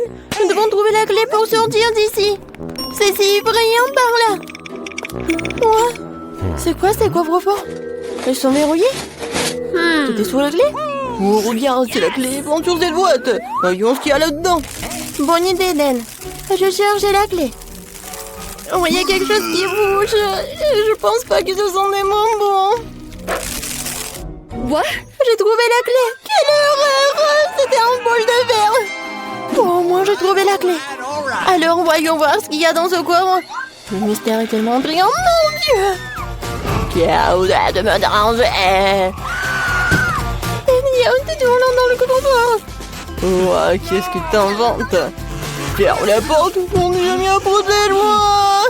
Dan. Nous devons trouver la clé pour sortir d'ici. C'est si brillant par là. Ouais. C'est quoi ces coffres-forts? Ils sont verrouillés? Tout est sous la clé? Oh, regarde, c'est la clé pour sur cette boîte. Voyons ce qu'il y a là-dedans. Bonne idée, Dan. Je cherche la clé. Oh, il y a quelque chose qui bouge. Je pense pas que ce sont des bonbons. What? J'ai trouvé la clé. Quelle horreur! C'était un bol de verre. Bon, au moins j'ai trouvé la clé. Alors voyons voir ce qu'il y a dans ce coffre. Le mystère est tellement brillant. Mon Dieu! Qu'est-ce de me déranger? T'es toujours là dans le coffre-fort. Oh, qu'est-ce que t'inventes? Ferme la porte, on n'est jamais à portée de moi.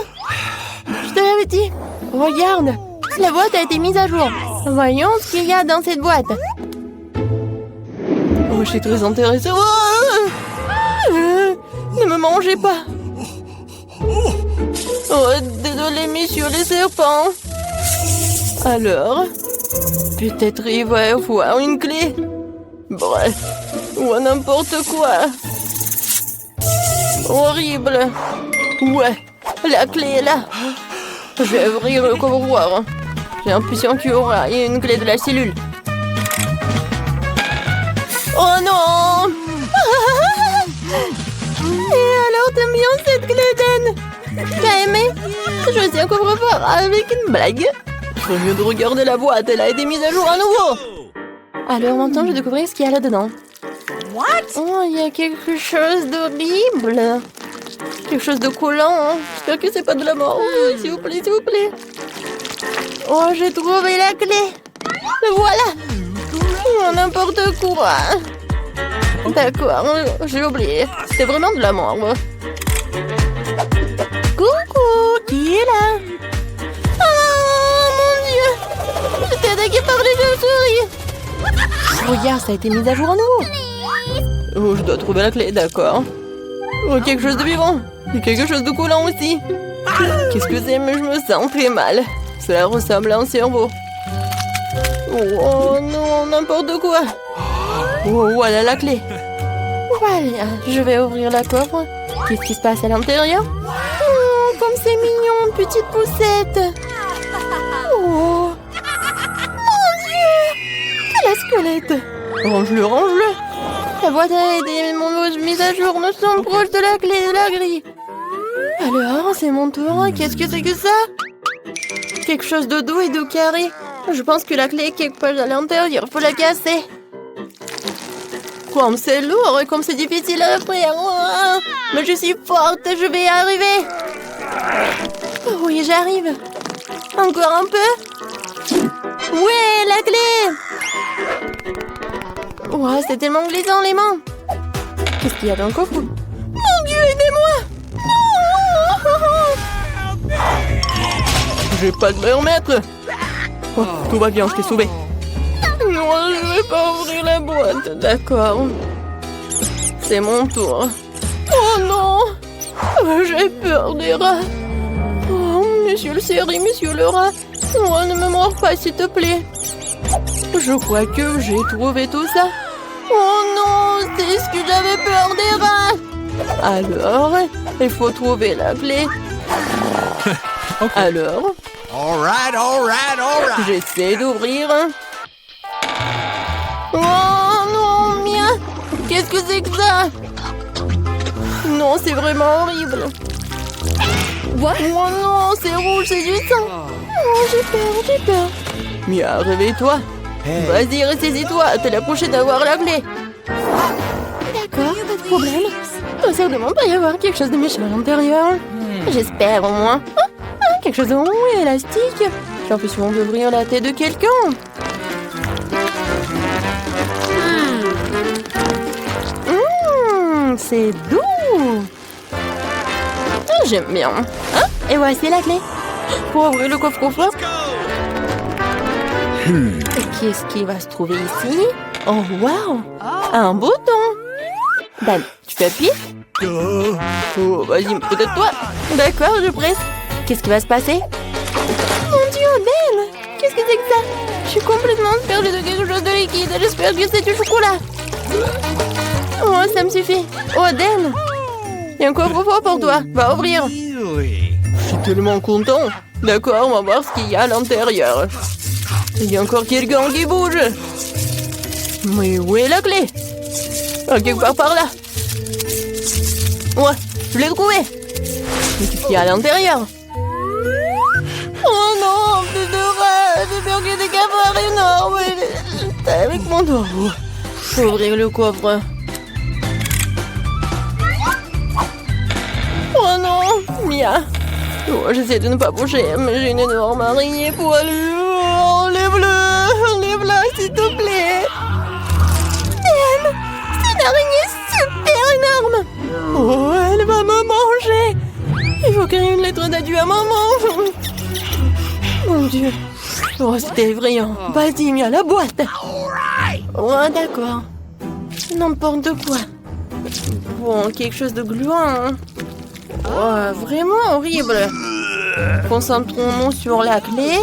Je te l'avais dit. Regarde, la boîte a été mise à jour. Voyons ce qu'il y a dans cette boîte. Oh, je suis très intéressée. Ne me mangez pas. Oh, désolé, messieurs les serpents. Alors, peut-être il va y avoir une clé. Bref, ou n'importe quoi. Horrible. Ouais, la clé est là. Je vais ouvrir le coffre-fort. J'ai l'impression qu'il y aura une clé de la cellule. Oh non! Et alors, t'aimes bien cette clé, Dan? T'as aimé? Je suis un coffre-fort avec une blague. Au lieu de regarder la boîte, elle a été mise à jour à nouveau. Alors maintenant, je vais découvrir ce qu'il y a là-dedans. What? Oh, il y a quelque chose d'horrible. Quelque chose de collant. J'espère que c'est pas de la mort. Oh, s'il vous plaît, s'il vous plaît. Oh, j'ai trouvé la clé. Le voilà. Oh, n'importe quoi. D'accord, j'ai oublié. C'était vraiment de la mort. Coucou, qui est là? Oh, mon Dieu. J'étais attaquée par les chauves-souris. Regarde, ça a été mis à jour à nouveau. Oh, je dois trouver la clé, d'accord. Oh, quelque chose de vivant. Et quelque chose de collant aussi. Qu'est-ce que c'est? Mais je me sens très mal. Cela ressemble à un cerveau. Oh non, n'importe quoi. Oh, voilà la clé. Voilà, je vais ouvrir la coffre. Qu'est-ce qui se passe à l'intérieur? Oh, comme c'est mignon, petite poussette. Oh, mon Dieu, quel squelette. Range-le, range-le. La boîte a été mise à jour. Nous sommes proches de la clé de la grille. Alors, c'est mon tour. Qu'est-ce que c'est que ça? Quelque chose de doux et de carré. Je pense que la clé est quelque part à l'intérieur. Faut la casser. Comme c'est lourd et comme c'est difficile à faire. Oh, mais je suis forte, je vais y arriver. Oh, oui, j'arrive. Encore un peu. Ouais, la clé. Oh, c'est tellement glissant les mains. Qu'est-ce qu'il y a dans le coffre? Mon Dieu, aidez-moi. Je vais pas me remettre. Oh, tout va bien, je t'ai sauvé. Non, je vais pas ouvrir la boîte, d'accord. C'est mon tour. Oh non! Oh, j'ai peur des rats. Oh, monsieur le série, monsieur le rat. Oh, ne me mords pas, s'il te plaît. Je crois que j'ai trouvé tout ça. Oh non, c'est ce que j'avais peur des rats. Alors, il faut trouver la clé. Okay. Alors, All right. j'essaie d'ouvrir. Oh non, mien! Qu'est-ce que c'est que ça? Non, c'est vraiment horrible. What? Oh non, c'est rouge, c'est du sang. Oh, j'ai peur. Mia, réveille-toi. Hey. Vas-y, ressaisis-toi. T'es la prochaine à avoir la clé. D'accord, pas de problème. Oh, certainement pas y avoir quelque chose de méchant à l'intérieur. J'espère au moins. Quelque chose de rond et élastique. J'ai l'impression d'ouvrir la tête de quelqu'un. C'est doux. Oh, j'aime bien. Hein? Et voici la clé. Pour ouvrir le coffre-fort. Qu'est-ce qui va se trouver ici? Oh, wow! Un bouton. Dan, tu fais appuyer? Oh, vas-y, peut-être toi. D'accord, je presse. Qu'est-ce qui va se passer? Mon Dieu, Dan! Qu'est-ce que c'est que ça? Je suis complètement perdue de quelque chose de liquide. J'espère que c'est du chocolat. Oh, ça me suffit. Oh, Dan, il y a un coffre-fort pour toi. Va ouvrir. Really? Je suis tellement content. D'accord, on va voir ce qu'il y a à l'intérieur. Il y a encore quelqu'un qui bouge. Mais où est la clé? Quelque part par là. Ouais, je l'ai trouvé. Mais qu'est-ce qu'il y a à l'intérieur? Oh non, plus de rats. J'ai peur qu'il y ait des cafards énormes. T'es avec mon doigt. Faut ouvrir le coffre. Oh non, Mia. Oh, j'essaie de ne pas bouger, mais j'ai une énorme araignée poilue. Oh, enlève-la, s'il te plaît. Dan, c'est une araignée super énorme. Oh, elle va me manger. Il faut créer une lettre d'adieu à maman. Mon Dieu. Oh, c'était effrayant. Vas-y, Mia, la boîte. Oh, d'accord. N'importe quoi. Bon, quelque chose de gluant. Oh, vraiment horrible. Concentrons-nous sur la clé.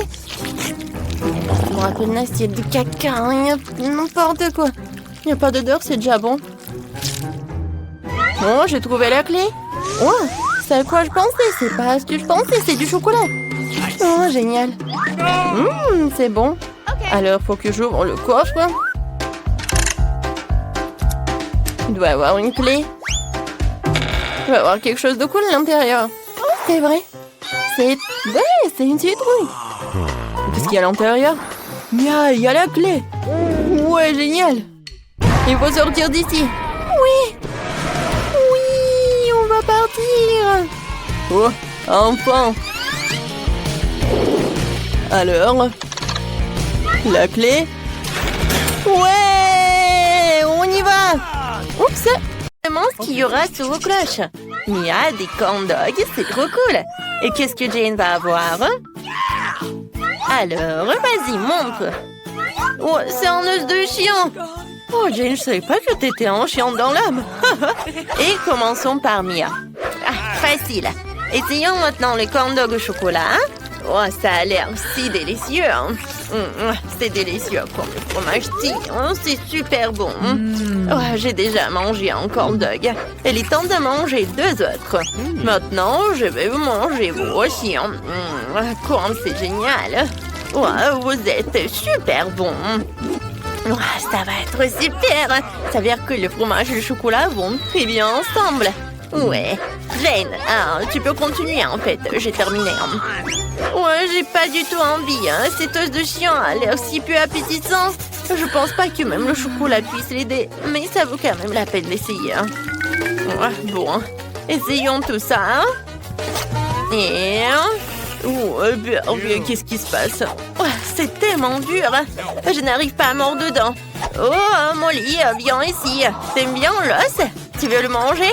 Je me rappelle une assiette de caca. Hein, n'importe quoi. Il n'y a pas d'odeur, c'est déjà bon. Oh, j'ai trouvé la clé. Oh, c'est à quoi je pensais. C'est pas ce que je pensais, c'est du chocolat. Oh, génial. C'est bon. Alors, faut que j'ouvre le coffre. Il doit y avoir une clé. Il va y avoir quelque chose de cool à l'intérieur. Oh, c'est vrai. C'est une citrouille. Qu'est-ce qu'il y a à l'intérieur? Mia, il y a la clé. Ouais, génial. Il faut sortir d'ici. Oui, on va partir. Oh, enfin. Alors, la clé. Ouais, on y va. Oups. Ce qu'il y aura sous vos cloches. Mia, des corn dogs, c'est trop cool. Et qu'est-ce que Jane va avoir? Alors, vas-y, montre. Oh, c'est un os de chien. Oh, Jane, je savais pas que t'étais un chien dans l'âme. Et commençons par Mia. Ah, facile. Essayons maintenant les corn dogs au chocolat. Oh, ça a l'air si délicieux. C'est délicieux comme le fromage tire. C'est super bon. Oh, j'ai déjà mangé un corn dog. Il est temps de manger 2 autres. Maintenant, je vais vous manger vous aussi. Comme c'est génial. Oh, vous êtes super bon. Oh, ça va être super. Ça veut dire que le fromage et le chocolat vont très bien ensemble. Ouais. Jane, tu peux continuer en fait. J'ai terminé. Ouais, j'ai pas du tout envie. Cette os de chien a l'air si peu appétissant. Je pense pas que même le chocolat puisse l'aider. Mais ça vaut quand même la peine d'essayer. Ouais, bon, essayons tout ça. Et... Oh, qu'est-ce qui se passe? Oh, c'est tellement dur. Je n'arrive pas à mordre dedans. Oh, Molly, viens ici. T'aimes bien l'os? Tu veux le manger?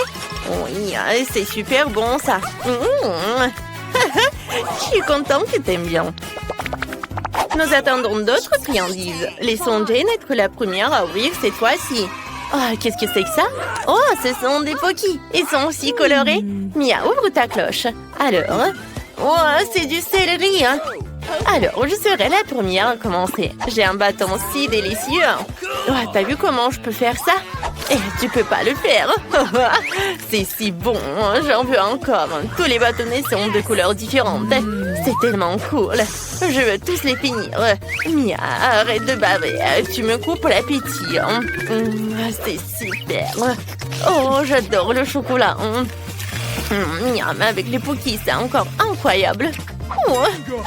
Oui, c'est super bon ça. Je suis contente que t'aimes bien. Nous attendons d'autres friandises. Laissons Jane être la première à ouvrir cette fois-ci. Oh, qu'est-ce que c'est que ça? Oh, ce sont des Pocky. Ils sont aussi colorés. Mia, ouvre ta cloche. Alors... Oh, c'est du céleri. Alors, je serai la première à commencer. J'ai un bâton si délicieux. Oh, t'as vu comment je peux faire ça? Et tu peux pas le faire. C'est si bon, j'en veux encore. Tous les bâtonnets sont de couleurs différentes. C'est tellement cool. Je veux tous les finir. Mia, arrête de baver. Tu me coupes l'appétit. C'est super. Oh, j'adore le chocolat. Miam, avec les Pocky, c'est encore incroyable. Oh.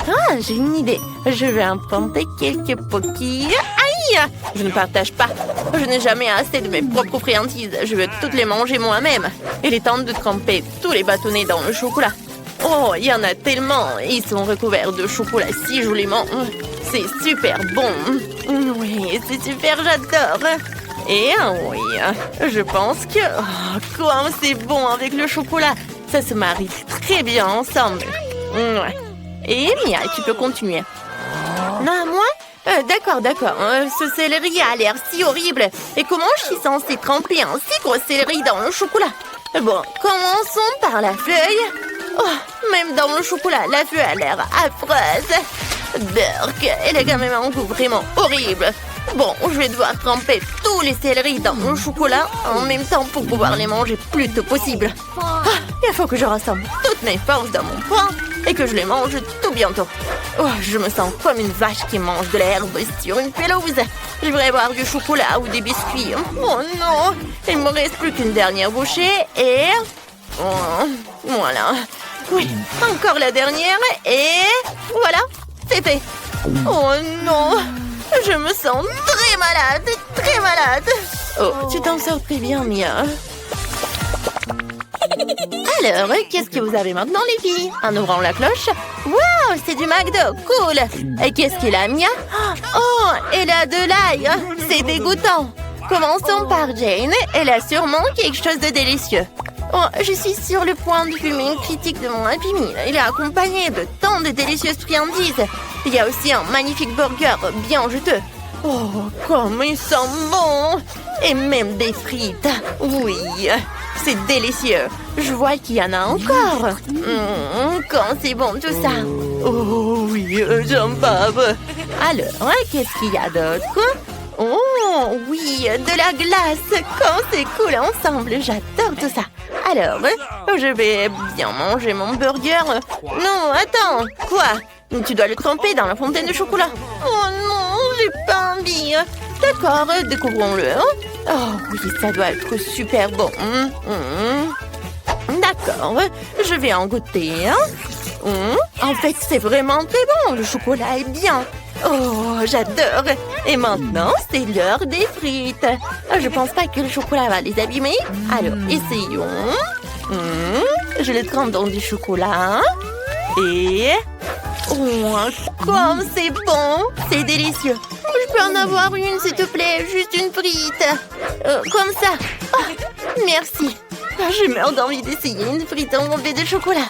Ah, j'ai une idée. Je vais inventer quelques Pocky. Aïe! Je ne partage pas. Je n'ai jamais assez de mes propres friandises. Je veux toutes les manger moi-même. Il est temps de tremper tous les bâtonnets dans le chocolat. Oh, il y en a tellement. Ils sont recouverts de chocolat si joliment. C'est super bon. Oui, c'est super, j'adore. Et oui, je pense que... Oh, comme c'est bon avec le chocolat. Ça se marie très bien ensemble. Ouais. Et Mia, tu peux continuer. Non, moi? D'accord. Ce céleri a l'air si horrible. Et comment je suis censée tremper un si gros céleri dans le chocolat? Bon, commençons par la feuille. Oh, même dans le chocolat, la feuille a l'air affreuse. Burk, elle a quand même un goût vraiment horrible. Bon, je vais devoir tremper tous les céleris dans mon chocolat en même temps pour pouvoir les manger plus tôt possible. Il faut que je rassemble toutes mes forces dans mon poing et que je les mange tout bientôt. Je me sens comme une vache qui mange de l'herbe sur une pelouse. Je voudrais boire du chocolat ou des biscuits. Oh non, il me reste plus qu'une dernière bouchée et... voilà. Oui, encore la dernière et... voilà, c'est fait. Oh non, je me sens très malade, très malade. Oh, tu t'en sors très bien, Mia. Alors, qu'est-ce que vous avez maintenant, les filles? En ouvrant la cloche? Wow, c'est du McDo, cool. Et qu'est-ce qu'il a, Mia? Oh, elle a de l'ail. C'est dégoûtant. Commençons par Jane. Elle a sûrement quelque chose de délicieux. Oh, je suis sur le point de fumer une critique de mon Happy Meal. Il est accompagné de tant de délicieuses friandises. Il y a aussi un magnifique burger bien juteux. Oh, comme il sent bon! Et même des frites. Oui, c'est délicieux. Je vois qu'il y en a encore. Quand c'est bon tout ça. Oh oui, j'en bave. Alors, qu'est-ce qu'il y a d'autre? Oh oui, de la glace. Quand c'est cool ensemble, j'adore tout ça. Alors, je vais bien manger mon burger. Non, attends. Quoi? Tu dois le tremper dans la fontaine de chocolat. Oh non, j'ai pas envie. D'accord, découvrons-le. Oh oui, ça doit être super bon. D'accord, je vais en goûter. En fait, c'est vraiment très bon. Le chocolat est bien. Oh, j'adore. Et maintenant, c'est l'heure des frites. Je pense pas que le chocolat va les abîmer. Alors, essayons. Je les trempe dans du chocolat. Et... oh, comme c'est bon. C'est délicieux. Je peux en avoir une, s'il te plaît. Juste une frite. Comme ça. Oh, merci. Je meurs d'envie d'essayer une frite enrobée de chocolat.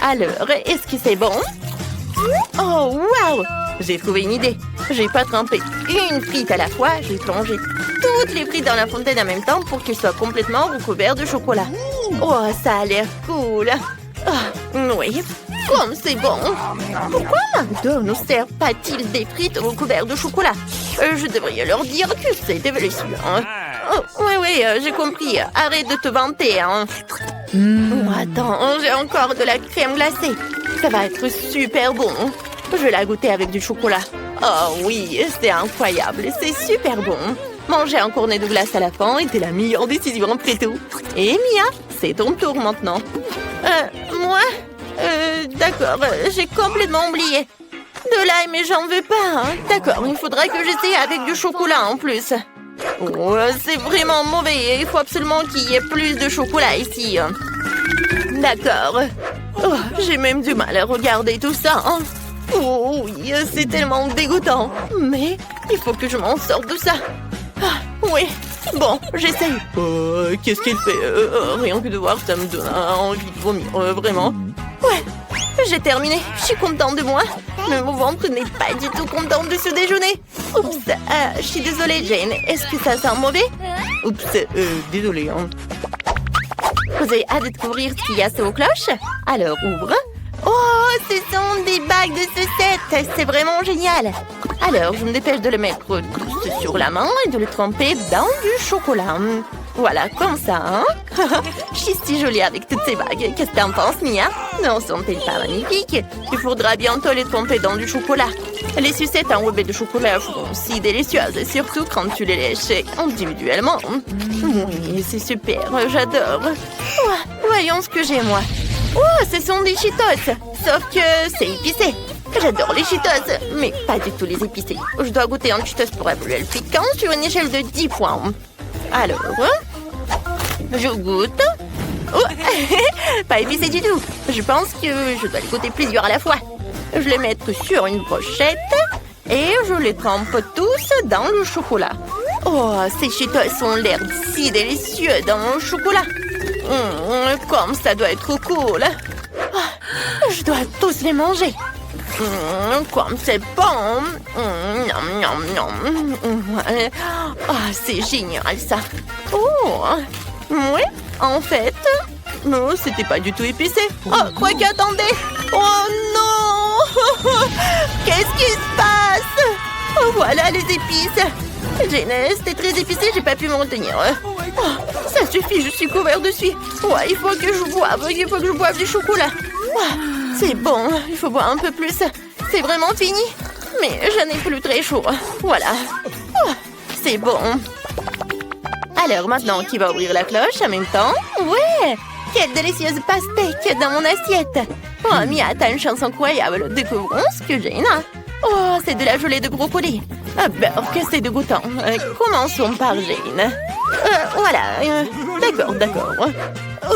Alors, est-ce que c'est bon? Oh, waouh! J'ai trouvé une idée. J'ai pas trempé une frite à la fois. J'ai plongé toutes les frites dans la fontaine en même temps pour qu'elles soient complètement recouvertes de chocolat. Oh, ça a l'air cool. Oui, comme c'est bon. Pourquoi McDo ne sert pas-t-il des frites recouvertes de chocolat? Je devrais leur dire que c'est délicieux. Oh, oui, j'ai compris. Arrête de te vanter. Oh, attends, j'ai encore de la crème glacée. Ça va être super bon. Je vais la goûter avec du chocolat. Oh oui, c'est incroyable. C'est super bon. Manger un cornet de glace à la fin était la meilleure décision après tout. Et Mia, c'est ton tour maintenant. Moi? D'accord, j'ai complètement oublié. De l'ail, mais j'en veux pas. D'accord, il faudra que j'essaye avec du chocolat en plus. Oh, c'est vraiment mauvais. Il faut absolument qu'il y ait plus de chocolat ici. D'accord. Oh, j'ai même du mal à regarder tout ça. Oh oui, c'est tellement dégoûtant. Mais il faut que je m'en sorte de ça. Oui, bon, j'essaye. Qu'est-ce qu'il fait? Rien que de voir ça me donne envie de vomir, vraiment. Ouais, j'ai terminé. Je suis contente de moi. Mais mon ventre n'est pas du tout content de ce déjeuner. Oups, je suis désolée, Jane. Est-ce que ça sent mauvais? Oups, désolée. Vous avez hâte de découvrir ce qu'il y a sous vos cloches? Alors, ouvre. Oh, ce sont des bagues de sucettes. C'est vraiment génial. Alors, je me dépêche de le mettre tous sur la main et de le tremper dans du chocolat. Voilà, comme ça, Je suis si jolie avec toutes ces bagues. Qu'est-ce que t'en penses, Mia? Non, sont-elles pas magnifiques? Il faudra bientôt les tremper dans du chocolat. Les sucettes enrobées de chocolat sont si délicieuses, surtout quand tu les lèches individuellement. Oui, c'est super, j'adore. Voyons ce que j'ai, moi. Oh, ce sont des Cheetos, sauf que c'est épicé. J'adore les Cheetos, mais pas du tout les épicés. Je dois goûter un Cheetos pour évaluer le piquant sur une échelle de 10 points. Alors, je goûte. Oh, pas épicé du tout. Je pense que je dois les goûter plusieurs à la fois. Je les mets sur une brochette et je les trempe tous dans le chocolat. Oh, ces Cheetos ont l'air si délicieux dans le chocolat. Comme ça doit être cool. Je dois tous les manger. Comme c'est bon. C'est génial ça. Oh, oui, en fait, non, c'était pas du tout épicé. Oh, quoi qu'attendez. Oh non. Qu'est-ce qui se passe? Oh, voilà les épices. Jane, c'était très épicé, j'ai pas pu me retenir. Oh, ça suffit, je suis couvert de suie. Ouais, il faut que je boive du chocolat. Oh, c'est bon, il faut boire un peu plus. C'est vraiment fini. Mais je n'ai plus très chaud. Voilà. Oh, c'est bon. Alors maintenant, qui va ouvrir la cloche en même temps? Ouais! Quelle délicieuse pastèque dans mon assiette! Oh, Mia, t'as une chance incroyable. Découvrons ce que Jane a. Oh, c'est de la gelée de brocoli. Ah, que c'est dégoûtant. Commençons par Jane. Voilà. D'accord. Oh.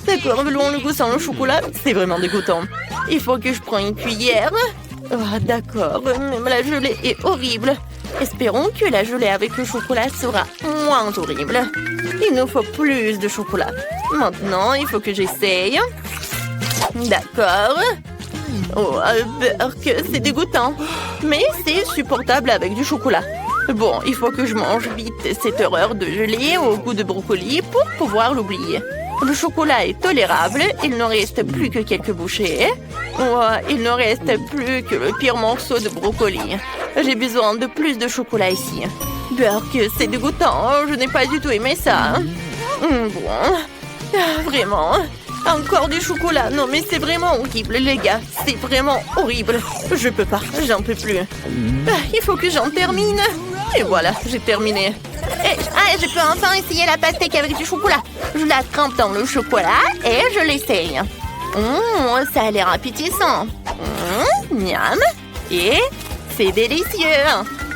D'accord, voulons le goût sans le chocolat. C'est vraiment dégoûtant. Il faut que je prenne une cuillère. Oh, d'accord, même la gelée est horrible. Espérons que la gelée avec le chocolat sera moins horrible. Il nous faut plus de chocolat. Maintenant, il faut que j'essaye. D'accord. Oh, que c'est dégoûtant. Mais c'est supportable avec du chocolat. Bon, il faut que je mange vite cette horreur de gelée au goût de brocoli pour pouvoir l'oublier. Le chocolat est tolérable, il ne reste plus que quelques bouchées. Oh, il ne reste plus que le pire morceau de brocoli. J'ai besoin de plus de chocolat ici. Que c'est dégoûtant, je n'ai pas du tout aimé ça. Bon, vraiment. Encore du chocolat. Non, mais c'est vraiment horrible, les gars. C'est vraiment horrible. Je peux pas, j'en peux plus. Il faut que j'en termine. Et voilà, j'ai terminé. Je peux enfin essayer la pastèque avec du chocolat. Je la trempe dans le chocolat et je l'essaye. Ça a l'air appétissant. Miam. Et c'est délicieux.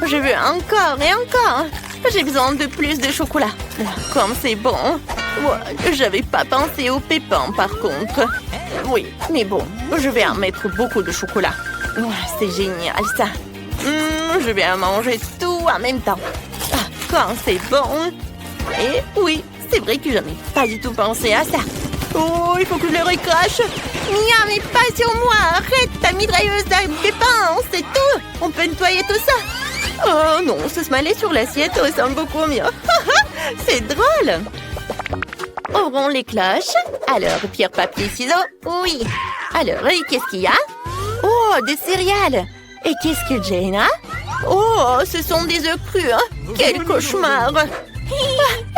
Je veux encore et encore. J'ai besoin de plus de chocolat. Comme c'est bon. J'avais pas pensé aux pépins par contre. Oui, mais bon, je vais en mettre beaucoup de chocolat. C'est génial ça. Je vais en manger tout en même temps. Quand c'est bon. Et oui, c'est vrai que j'avais pas du tout pensé à ça. Oh, il faut que je le recrache. Mia, mais pas sur moi. Arrête ta mitrailleuse à pépins. C'est tout. On peut nettoyer tout ça. Oh non, ce smiley sur l'assiette ressemble beaucoup mieux. C'est drôle. Ouvrons les cloches. Alors, pierre, papier, ciseaux. Oui. Alors, et qu'est-ce qu'il y a? Oh, des céréales. Et qu'est-ce que Jane a? Oh, ce sont des œufs crus. Quel cauchemar.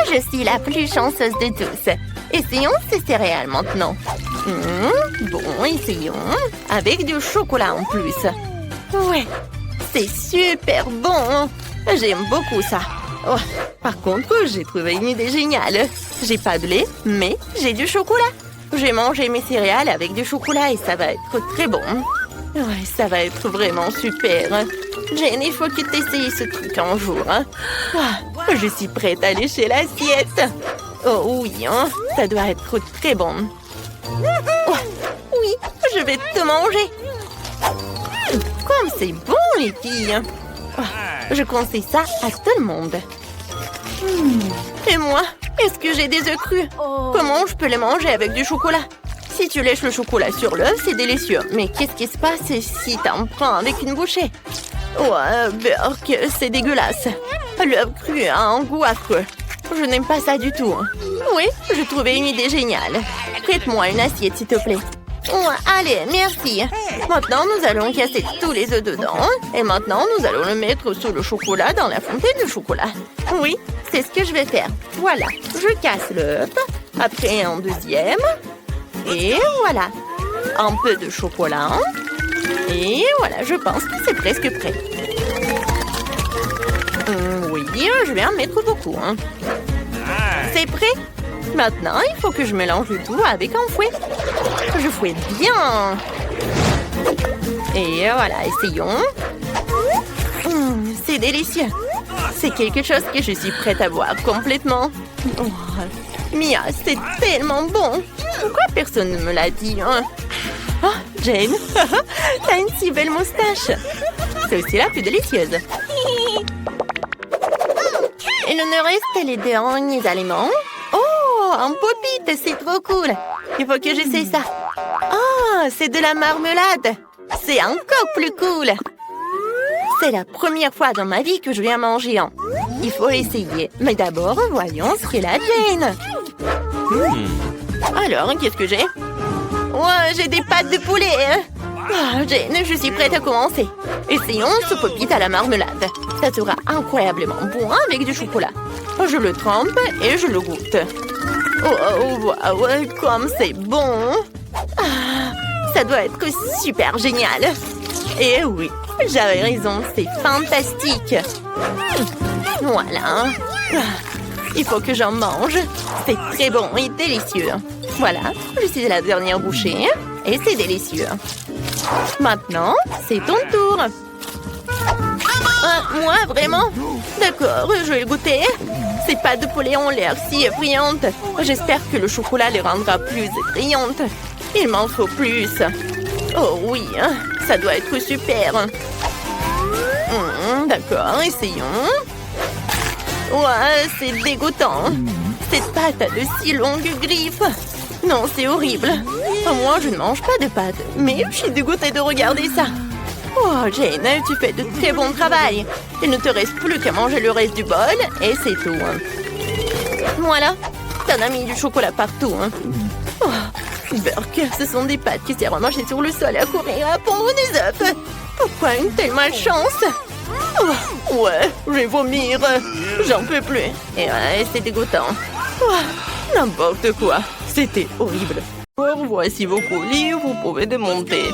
Je suis la plus chanceuse de tous. Essayons ces céréales maintenant. Bon, essayons. Avec du chocolat en plus. Ouais, c'est super bon. J'aime beaucoup ça. Oh, par contre, j'ai trouvé une idée géniale. J'ai pas de lait, mais j'ai du chocolat. J'ai mangé mes céréales avec du chocolat et ça va être très bon. Ouais, ça va être vraiment super. Jane, il faut que tu essayes ce truc un jour. Je suis prête à lécher l'assiette. Oh oui, ça doit être très bon. Oui, je vais te manger. Comme c'est bon, les filles. Je conseille ça à tout le monde. Et moi, est-ce que j'ai des œufs crus? Comment je peux les manger avec du chocolat? Si tu lèches le chocolat sur l'œuf, c'est délicieux. Mais qu'est-ce qui se passe si t'en prends avec une bouchée? Ouais, c'est dégueulasse. L'œuf cru a un goût affreux. Je n'aime pas ça du tout. Oui, j'ai trouvé une idée géniale. Prête-moi une assiette, s'il te plaît. Allez, merci. Maintenant, nous allons casser tous les œufs dedans. Et maintenant, nous allons le mettre sous le chocolat dans la fontaine de chocolat. Oui, c'est ce que je vais faire. Voilà, je casse l'œuf. Après, un deuxième. Et voilà. Un peu de chocolat. Et voilà, je pense que c'est presque prêt. Oui, je vais en mettre beaucoup. C'est prêt. Maintenant, il faut que je mélange le tout avec un fouet. Je fouette bien. Et voilà, essayons. C'est délicieux. C'est quelque chose que je suis prête à boire complètement. Mia, c'est tellement bon. Pourquoi personne ne me l'a dit? Jane, t'as une si belle moustache. C'est aussi la plus délicieuse. Il nous reste les derniers aliments. Oh, un pop-it, c'est trop cool. Il faut que j'essaie ça. Oh, c'est de la marmelade. C'est encore plus cool. C'est la première fois dans ma vie que je vais en manger un. Il faut essayer. Mais d'abord, voyons ce qu'est la Jane. Alors, qu'est-ce que j'ai? Ouais, j'ai des pâtes de poulet. Jane, je suis prête à commencer. Essayons ce pop-it à la marmelade. Ça sera incroyablement bon avec du chocolat. Je le trempe et je le goûte. Oh, wow, comme c'est bon! Ah, ça doit être super génial! Et oui, j'avais raison, c'est fantastique! Voilà. Il faut que j'en mange. C'est très bon et délicieux. Voilà, je suis à la dernière bouchée et c'est délicieux. Maintenant, c'est ton tour. Moi, vraiment? D'accord, je vais le goûter. Ces pâtes de poulet ont l'air si effrayantes. J'espère que le chocolat les rendra plus effrayantes. Il m'en faut plus. Oh oui, ça doit être super. D'accord, essayons. Ouais, c'est dégoûtant. Cette pâte a de si longues griffes. Non, c'est horrible. Moi, je ne mange pas de pâtes, mais je suis dégoûtée de regarder ça. Oh, Jane, tu fais de très bon travail. Il ne te reste plus qu'à manger le reste du bol et c'est tout. Voilà, t'en as mis du chocolat partout. Oh, Burke, ce sont des pâtes qui servent à manger sur le sol et à courir à pondre des œufs. Pourquoi une telle malchance? Oh, ouais, je vais vomir. J'en peux plus. Et ouais, c'est dégoûtant. Oh, n'importe quoi. C'était horrible. Voici vos colis, vous pouvez démonter.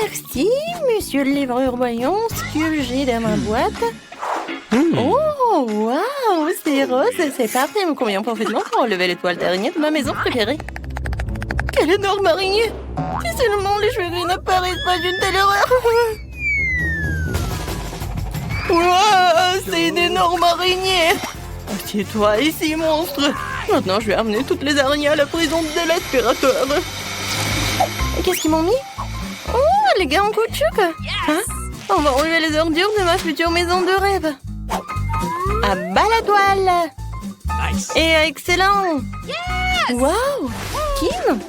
Merci, monsieur le livreur. Voyons ce que j'ai dans ma boîte. Oh, waouh, c'est rose, c'est parfait. Il me convient parfaitement pour enlever l'étoile d'araignée de ma maison préférée. Quelle énorme araignée! Si seulement les cheveux gris n'apparaissent pas d'une telle horreur. Wow, c'est une énorme araignée! Assieds-toi ici, monstre! Maintenant, je vais amener toutes les araignées à la prison de l'aspirateur. Qu'est-ce qu'ils m'ont mis? Oh, les gars en caoutchouc! Hein? On va enlever les ordures de ma future maison de rêve. À bas la toile! Et excellent! Waouh! Kim?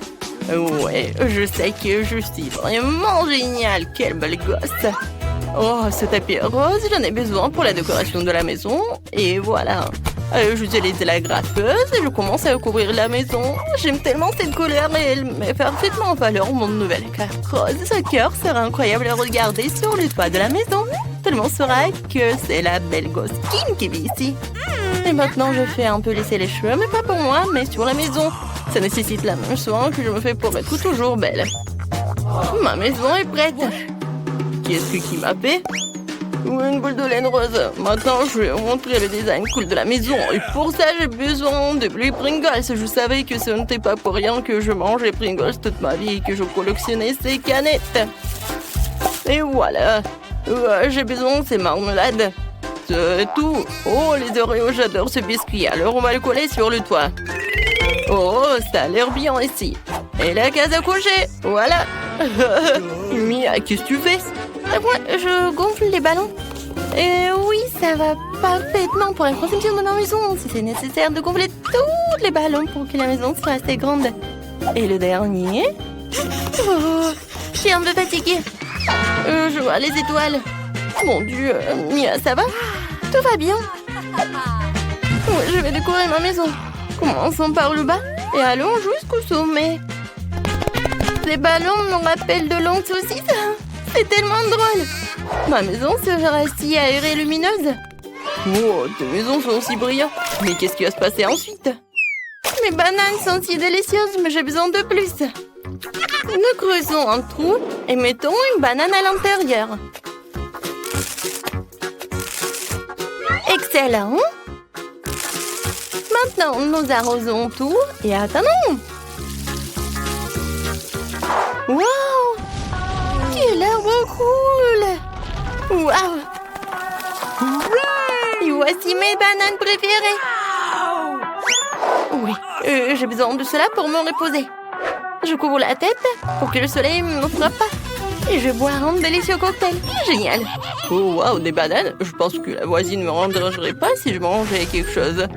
Ouais, je sais que je suis vraiment géniale. Quelle belle gosse! Oh, ce tapis rose, j'en ai besoin pour la décoration de la maison. Et voilà. J'utilise la graffeuse et je commence à recouvrir la maison. J'aime tellement cette couleur et elle met parfaitement en valeur mon nouvel cœur rose. Ce cœur sera incroyable à regarder sur le toit de la maison. Tout le monde saura que c'est la belle gosse Kim qui vit ici. Et maintenant, je fais un peu lisser les cheveux, mais pas pour moi, mais sur la maison. Ça nécessite la même soin que je me fais pour être toujours belle. Ma maison est prête. Qu'est-ce qui m'a fait? Une boule de laine rose. Maintenant, je vais vous montrer le design cool de la maison. Et pour ça, j'ai besoin de blé Pringles. Je savais que ce n'était pas pour rien que je mangeais Pringles toute ma vie et que je collectionnais ces canettes. Et voilà. J'ai besoin de ces marmelades. C'est tout. Oh, les Oreos, j'adore ce biscuit. Alors, on va le coller sur le toit. Oh, ça a l'air bien ici. Et la case à coucher. Voilà. Mia, qu'est-ce que tu fais? Moi, je gonfle les ballons. Et oui, ça va parfaitement pour la conception de ma maison. Si c'est nécessaire de gonfler tous les ballons pour que la maison soit assez grande. Et le dernier. Oh, je suis un peu fatiguée. Je vois les étoiles. Mon Dieu, Mia, ça va? Tout va bien. Ouais, je vais décorer ma maison. Commençons par le bas et allons jusqu'au sommet. Ces ballons me rappellent de longues saucisses. C'est tellement drôle. Ma maison sera si aérée et lumineuse. Oh, tes maisons sont si brillantes. Mais qu'est-ce qui va se passer ensuite? Mes bananes sont si délicieuses, mais j'ai besoin de plus. Nous creusons un trou et mettons une banane à l'intérieur. Excellent. Maintenant, nous arrosons tout et attendons. Wow! Quel arbre cool! Wow! Et voici mes bananes préférées! Oui, j'ai besoin de cela pour me reposer. Je couvre la tête pour que le soleil ne me frappe pas. Et je bois un délicieux cocktail. Génial! Oh, wow, des bananes? Je pense que la voisine ne me rendrait pas si je mangeais quelque chose.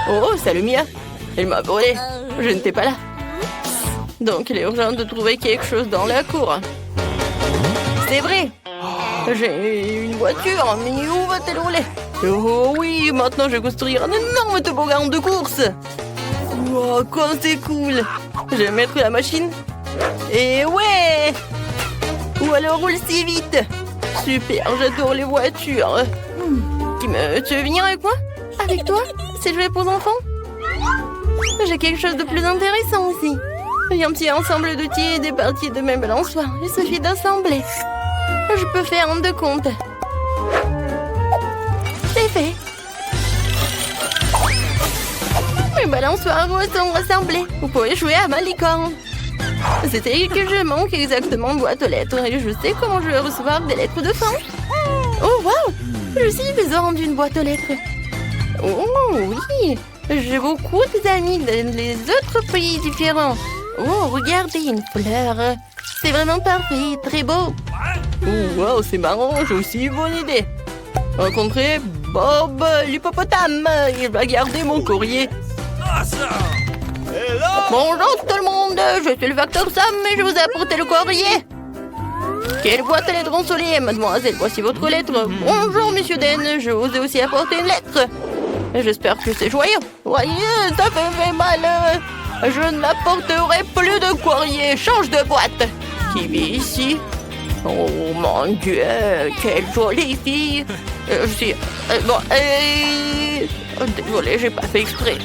Oh, salut Mia! Elle m'a volé. Je n'étais pas là. Donc, il est urgent de trouver quelque chose dans la cour. C'est vrai. J'ai une voiture, mais où va-t-elle rouler? Oh oui, maintenant je vais construire un énorme toboggan de course. Wow, comme c'est cool. Je vais mettre la machine. Et ouais! Ou alors roule si vite. Super, j'adore les voitures. Tu veux venir avec moi? Avec toi? C'est jouet pour enfants? J'ai quelque chose de plus intéressant aussi. J'ai un petit ensemble d'outils et des parties de mes balançoires. Il suffit d'assembler. Je peux faire un de compte. C'est fait. Mes balançoires sont rassemblés. Vous pouvez jouer à ma licorne. C'était que je manque exactement une boîte aux lettres et je sais comment je vais recevoir des lettres de fin. Oh, waouh! Je suis besoin d'une boîte aux lettres. Oh, oui! J'ai beaucoup d'amis dans les autres pays différents. Oh, regardez, une fleur. C'est vraiment parfait, très beau. Oh, wow, c'est marrant, j'ai aussi une bonne idée. Rencontrer Bob l'hippopotame. Il va garder mon courrier. Bonjour tout le monde, je suis le facteur Sam et je vous ai apporté le courrier. Quelle boîte à lettres ensoleillée, mademoiselle, voici votre lettre. Bonjour, monsieur Den, je vous ai aussi apporté une lettre. J'espère que c'est joyeux. Voyez, ça fait mal. Je n'apporterai plus de courrier, change de boîte. Qui vit ici? Oh mon Dieu, quelle jolie fille. Désolée, j'ai pas fait exprès.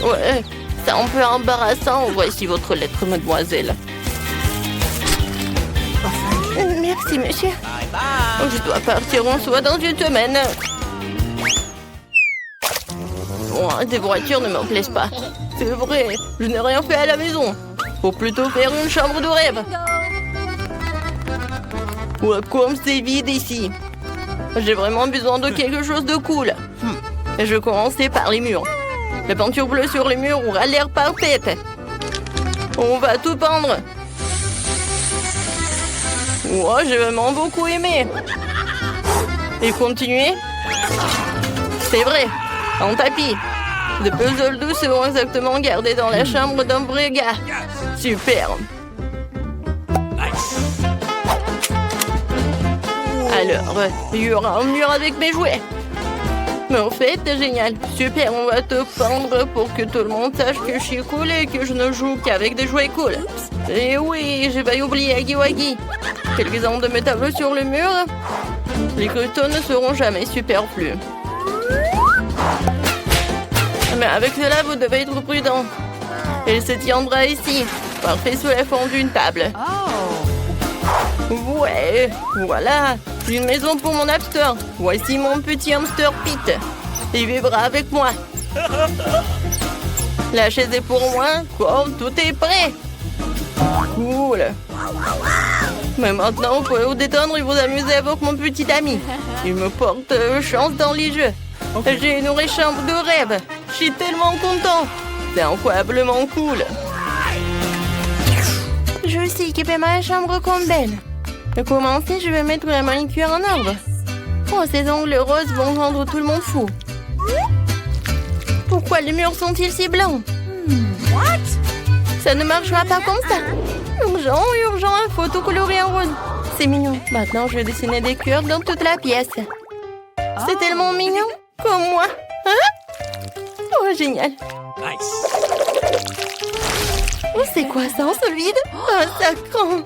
Ouais, c'est un peu embarrassant. Voici votre lettre, mademoiselle. Merci, monsieur. Je dois partir en soi dans une semaine. Oh, des voitures ne me plaisent pas. C'est vrai, je n'ai rien fait à la maison. Faut plutôt faire une chambre de rêve. Ouais, comme c'est vide ici. J'ai vraiment besoin de quelque chose de cool. Je vais commencer par les murs. La peinture bleue sur les murs aura l'air parfaite. On va tout peindre. Ouais, j'ai vraiment beaucoup aimé. Et continuer. C'est vrai, un tapis. De puzzles doux seront exactement gardés dans la chambre d'un vrai gars. Super. Alors, il y aura un mur avec mes jouets. Mais en fait, c'est génial. Super, on va te peindre pour que tout le monde sache que je suis cool et que je ne joue qu'avec des jouets cool. Et oui, j'ai pas oublié Huggy Wuggy. Quelques-uns de mes tableaux sur le mur. Les cristaux ne seront jamais superflus. Mais avec cela, vous devez être prudent. Elle se tiendra ici, parfait sous la forme d'une table. Ouais, voilà, une maison pour mon hamster. Voici mon petit hamster Pete. Il vivra avec moi. La chaise est pour moi, comme tout est prêt. Cool. Mais maintenant, vous pouvez vous détendre et vous amuser avec mon petit ami. Il me porte chance dans les jeux. J'ai une vraie chambre de rêve. Je suis tellement content. C'est incroyablement cool. Je vais aussi équiper ma chambre comme belle. Pour commencer, je vais mettre la manicure en ordre. Oh, ces ongles roses vont rendre tout le monde fou. Pourquoi les murs sont-ils si blancs? Ça ne marchera pas comme ça. Urgent, urgent, il faut tout colorer en rose. C'est mignon. Maintenant, je vais dessiner des cœurs dans toute la pièce. C'est tellement mignon. Comme moi. Hein? Oh, génial. Oh, c'est quoi ça, un sol vide? Un sacrant.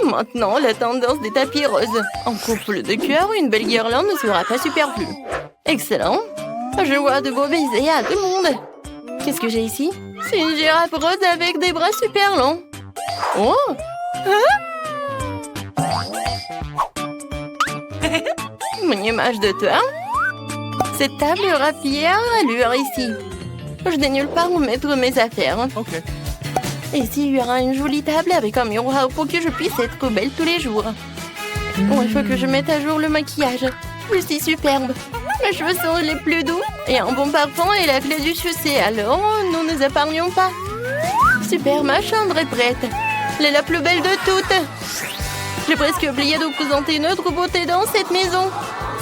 Maintenant, la tendance des tapis roses. En couple de cœur, une belle guirlande ne sera pas superflue. Excellent. Je vois de beaux baisers à tout le monde. Qu'est-ce que j'ai ici? C'est une girafe rose avec des bras super longs. Oh! Hein? Une image de toi. Cette table aura fière allure ici. Je n'ai nulle part où mettre mes affaires. Okay. Ici, il y aura une jolie table avec un miroir pour que je puisse être belle tous les jours. Oh, il faut que je mette à jour le maquillage. Je suis superbe. Mes cheveux sont les plus doux et un bon parfum est la clé du succès. Alors, nous ne nous épargnons pas. Super, ma chambre est prête. Elle est la plus belle de toutes. J'ai presque oublié de vous présenter une autre beauté dans cette maison.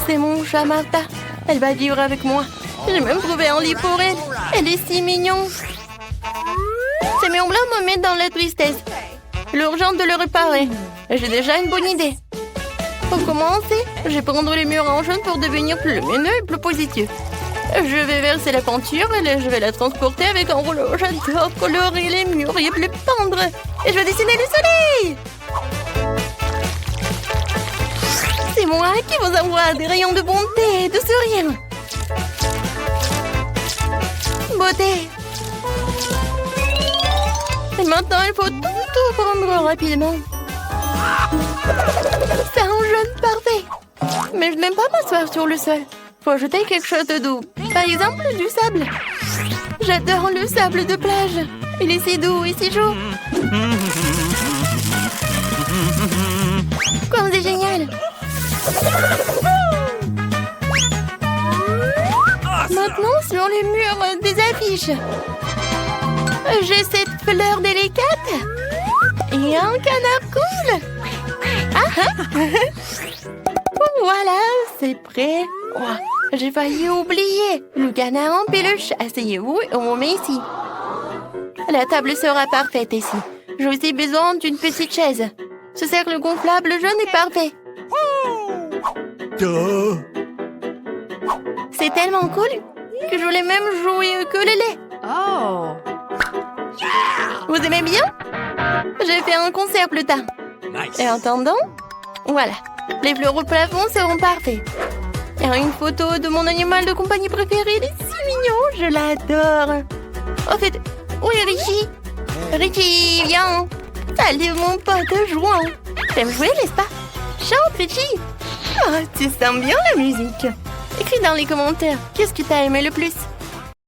C'est mon chat Martha. Elle va vivre avec moi. J'ai même trouvé un lit pour elle. Elle est si mignonne. Ces murs blancs me mettent dans la tristesse. L'urgence de le réparer. J'ai déjà une bonne idée. Pour commencer, je vais prendre les murs en jaune pour devenir plus lumineux et plus positif. Je vais verser la peinture et je vais la transporter avec un rouleau. J'adore colorer les murs et plus peindre. Et je vais dessiner le soleil. C'est moi qui vous envoie des rayons de bonté et de sourire. Beauté. Et maintenant, il faut tout prendre rapidement. C'est un jaune parfait. Mais je n'aime pas m'asseoir sur le sol. Faut ajouter quelque chose de doux. Par exemple, du sable. J'adore le sable de plage. Il est si doux et si chaud. Comme c'est génial. Maintenant, sur les murs des affiches. J'ai cette fleur délicate. Et un canard cool. Voilà, c'est prêt. Oh, j'ai failli oublier. Le canard en peluche. Asseyez-vous et on met ici. La table sera parfaite ici. J'ai aussi besoin d'une petite chaise. Ce cercle gonflable jaune est parfait. Duh. C'est tellement cool que je voulais même jouer au ukulélé. Oh. Vous aimez bien? J'ai fait un concert plus tard. Nice. Et en attendant, voilà. Les fleurs au plafond seront parfaits. Il y a une photo de mon animal de compagnie préféré. Il est si mignon, je l'adore. En fait, où est Richie? Richie, viens. Salut mon pote jouant. T'aimes jouer, n'est-ce pas? Chante, Richie. Oh, tu sens bien la musique. Écris dans les commentaires, qu'est-ce que t'as aimé le plus?